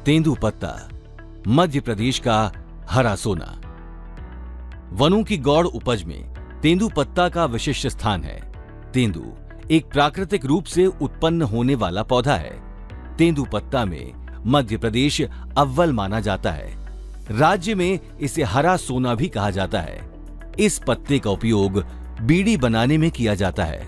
तेंदुपत्ता मध्य प्रदेश का हरा सोना। वनों की गौड़ उपज में तेंदुपत्ता का विशिष्ट स्थान है। तेंदु एक प्राकृतिक रूप से उत्पन्न होने वाला पौधा है। तेंदुपत्ता में मध्य प्रदेश अव्वल माना जाता है। राज्य में इसे हरा सोना भी कहा जाता है। इस पत्ते का उपयोग बीड़ी बनाने में किया जाता है।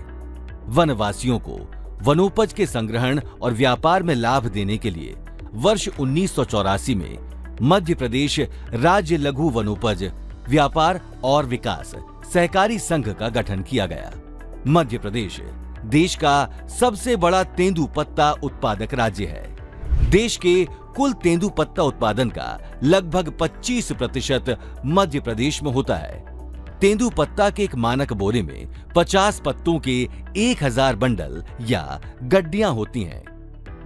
वनवासियों को वनोपज के संग्रहण और व्यापार में लाभ देने के लिए वर्ष 1984 में मध्य प्रदेश राज्य लघु वनोपज व्यापार और विकास सहकारी संघ का गठन किया गया। मध्य प्रदेश देश का सबसे बड़ा तेंदुपत्ता उत्पादक राज्य है। देश के कुल तेंदुपत्ता उत्पादन का लगभग 25% मध्य प्रदेश में होता है। तेंदुपत्ता के एक मानक बोरे में 50 पत्तों के 1000 बंडल या गड्डियां होती हैं।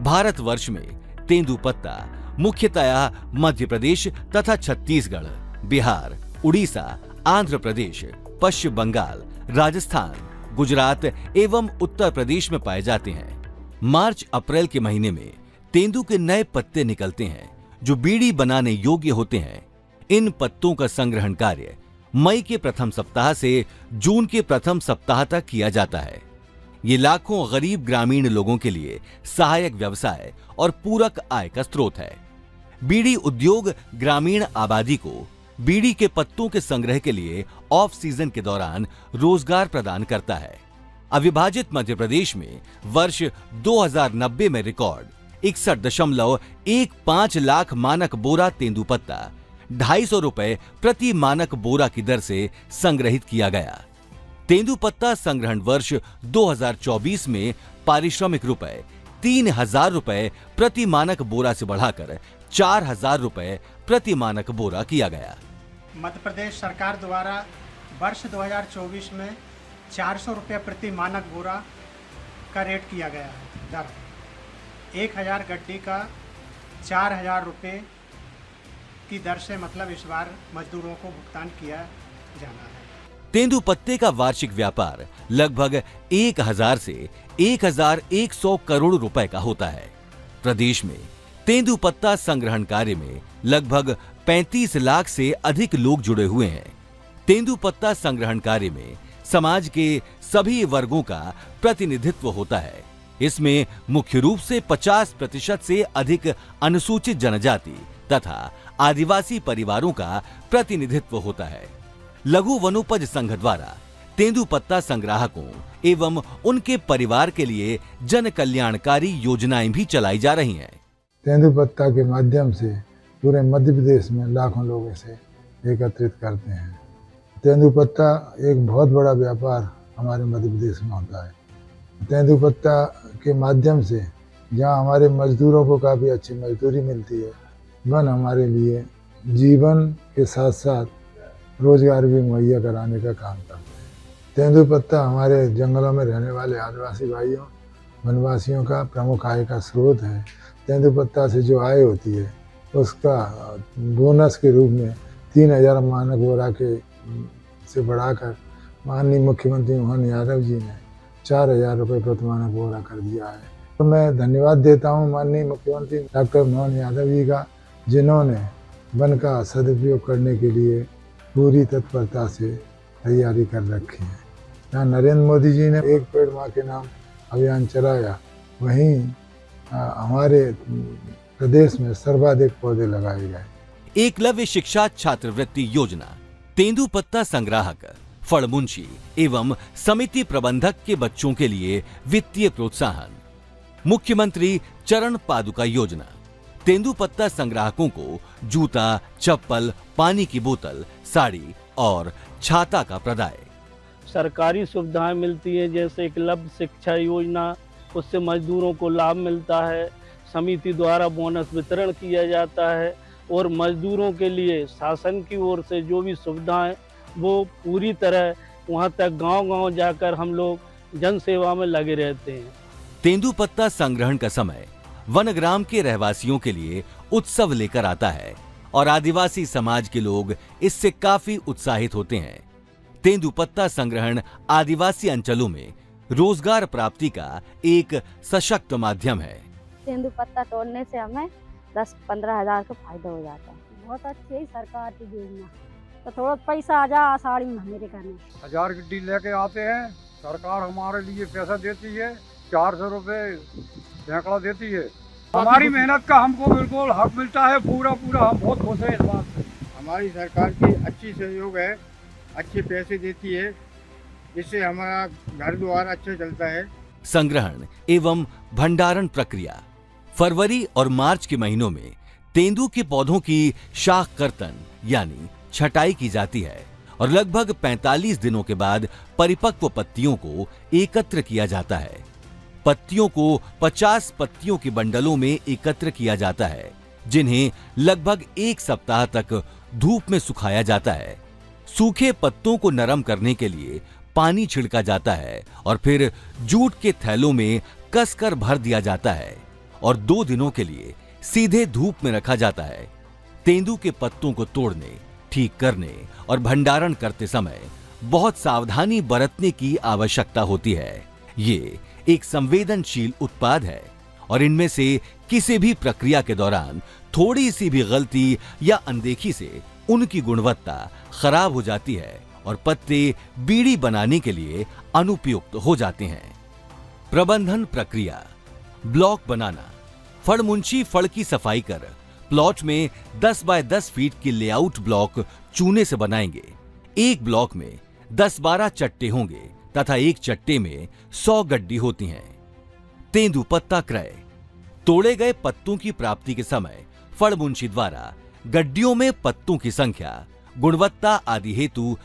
भारतवर्ष में तेंदुपत्ता मुख्यतया मध्य प्रदेश तथा छत्तीसगढ़, बिहार, उड़ीसा, आंध्र प्रदेश, पश्चिम बंगाल, राजस्थान, गुजरात एवं उत्तर प्रदेश में पाए जाते हैं। मार्च अप्रैल के महीने में तेंदु के नए पत्ते निकलते हैं जो बीड़ी बनाने योग्य होते हैं। इन पत्तों का संग्रहण कार्य मई के प्रथम सप्ताह से जून के प्रथम सप्ताह तक किया जाता है। ये लाखों गरीब ग्रामीण लोगों के लिए सहायक व्यवसाय और पूरक आय का स्रोत है। बीड़ी उद्योग ग्रामीण आबादी को बीड़ी के पत्तों के संग्रह के लिए ऑफ सीजन के दौरान रोजगार प्रदान करता है। अविभाजित मध्य प्रदेश में वर्ष 2090 में रिकॉर्ड 61.15 लाख मानक बोरा तेंदुपत्ता 250 रुपए प्रति मानक बोरा की दर से संग्रहित किया गया। तेंदुपत्ता संग्रहण वर्ष 2024 में पारिश्रमिक रुपए 3000 रुपए प्रति मानक बोरा से बढ़ाकर 4000 रुपए प्रति मानक बोरा किया गया। मध्य प्रदेश सरकार द्वारा वर्ष 2024 में 400 रुपये प्रति मानक बोरा का रेट किया गया है। दर 1000 गड्डी का 4000 रुपये की दर से मतलब इस बार मजदूरों को भुगतान किया जाना है। तेंदुपत्ते का वार्षिक व्यापार लगभग 1000 से 1100 करोड़ रुपए का होता है। प्रदेश में तेंदुपत्ता संग्रहण कार्य में लगभग 35 लाख से अधिक लोग जुड़े हुए हैं। तेंदुपत्ता संग्रहण कार्य में समाज के सभी वर्गों का प्रतिनिधित्व होता है। इसमें मुख्य रूप से 50% से अधिक अनुसूचित जनजाति तथा आदिवासी परिवारों का प्रतिनिधित्व होता है। लघु वनोपज संघ द्वारा तेंदुपत्ता संग्राहकों एवं उनके परिवार के लिए जन कल्याणकारी योजनाएं भी चलाई जा रही हैं। तेंदुपत्ता के माध्यम से पूरे मध्य प्रदेश में लाखों लोग इसे एकत्रित करते हैं। तेंदुपत्ता एक बहुत बड़ा व्यापार हमारे मध्य प्रदेश में होता है। तेंदुपत्ता के माध्यम से जहाँ हमारे मजदूरों को काफ़ी अच्छी मजदूरी मिलती है, वन हमारे लिए जीवन के साथ साथ रोजगार भी मुहैया कराने का काम करते हैं। तेंदुपत्ता हमारे जंगलों में रहने वाले आदिवासी भाइयों वनवासियों का प्रमुख आय का स्रोत है। तेंदुपत्ता से जो आय होती है उसका बोनस के रूप में 3000 मानक बोरा के से बढ़ाकर माननीय मुख्यमंत्री मोहन यादव जी ने 4000 रुपये प्रति मानक बोरा कर दिया है। तो मैं धन्यवाद देता हूँ माननीय मुख्यमंत्री डॉक्टर मोहन यादव जी का, जिन्होंने वन का सदुपयोग करने के लिए पूरी तत्परता से तैयारी कर रखी है। जहाँ नरेंद्र मोदी जी ने एक पेड़ माँ के नाम अभियान चलाया, वहीं हमारे प्रदेश में सर्वाधिक पौधे लगाए गए। एकलव्य शिक्षा छात्रवृत्ति योजना, तेंदुपत्ता संग्राहक, फड़मुंशी एवं समिति प्रबंधक के बच्चों के लिए वित्तीय प्रोत्साहन, मुख्यमंत्री चरण पादुका योजना, तेंदुपत्ता संग्राहकों को जूता, चप्पल, पानी की बोतल, साड़ी और छाता का प्रदाय। सरकारी सुविधाएं मिलती है जैसे एकलव्य शिक्षा योजना, उससे मजदूरों को लाभ मिलता है। समिति द्वारा बोनस वितरण किया जाता है और मजदूरों के लिए शासन की ओर से जो भी सुविधाएं वो पूरी तरह वहां तक गांव-गांव जाकर हम लोग जन सेवा में लगे रहते हैं। तेंदुपत्ता संग्रहण का समय वनग्राम के रहवासियों के लिए उत्सव लेकर आता है और आदिवासी समाज के लोग इससे काफी उत्साहित होते हैं। तेंदुपत्ता संग्रहण आदिवासी अंचलों में रोजगार प्राप्ति का एक सशक्त माध्यम है। तेंदुपत्ता तोड़ने से हमें 10-15 हज़ार का फायदा हो जाता है। बहुत अच्छी है सरकार की योजना, तो थोड़ा पैसा आ जा आषाढ़ी महीने के करने। 1000 गड्डी लेके आते हैं, सरकार हमारे लिए पैसा देती है, 400 रुपए सैकड़ा देती है। हमारी मेहनत का हमको बिल्कुल हक मिलता है, पूरा हम बहुत खुश हैं इस बात से। हमारी सरकार की अच्छी सहयोग है, अच्छे पैसे देती है, जिससे हमारा घर द्वार अच्छा चलता है। संग्रहण एवं भंडारण प्रक्रिया। फरवरी और मार्च के महीनों में तेंदू के पौधों की शाख कर्तन यानी छटाई की जाती है और लगभग 45 दिनों के बाद परिपक्व पत्तियों को एकत्र किया जाता है। पत्तियों को 50 पत्तियों के बंडलों में एकत्र किया जाता है, जिन्हें लगभग 1 सप्ताह तक धूप में सुखाया जाता है। सूखे पत्तों को नरम करने के लिए पानी छिड़का जाता है और फिर जूट के थैलों में कसकर भर दिया जाता है और 2 दिनों के लिए सीधे धूप में रखा जाता है। तेंदू के पत्तों को तोड़ने, ठीक करने और भंडारण करते समय बहुत सावधानी बरतने की आवश्यकता होती है। ये एक संवेदनशील उत्पाद है और इनमें से किसी भी प्रक्रिया के दौरान थोड़ी सी भी गलती या अनदेखी से उनकी गुणवत्ता खराब हो जाती है और पत्ते बीड़ी बनाने के लिए अनुपयुक्त हो जाते हैं। प्रबंधन प्रक्रिया। ब्लॉक बनाना। फड़मुंशी फड़ की सफाई कर प्लॉट में 10 बाय 10 फीट की लेआउट ब्लॉक चूने से बनाएंगे। एक ब्लॉक में 10-12 चट्टे होंगे तथा एक चट्टे में 100 गड्डी होती हैं। तेंदू पत्ता क्रय। तोड़े गए पत्तों की प्राप्ति के समय फड़मुंशी द्वारा गड्डियों में पत्तों की संख्या, गुणवत्ता आदि हेतु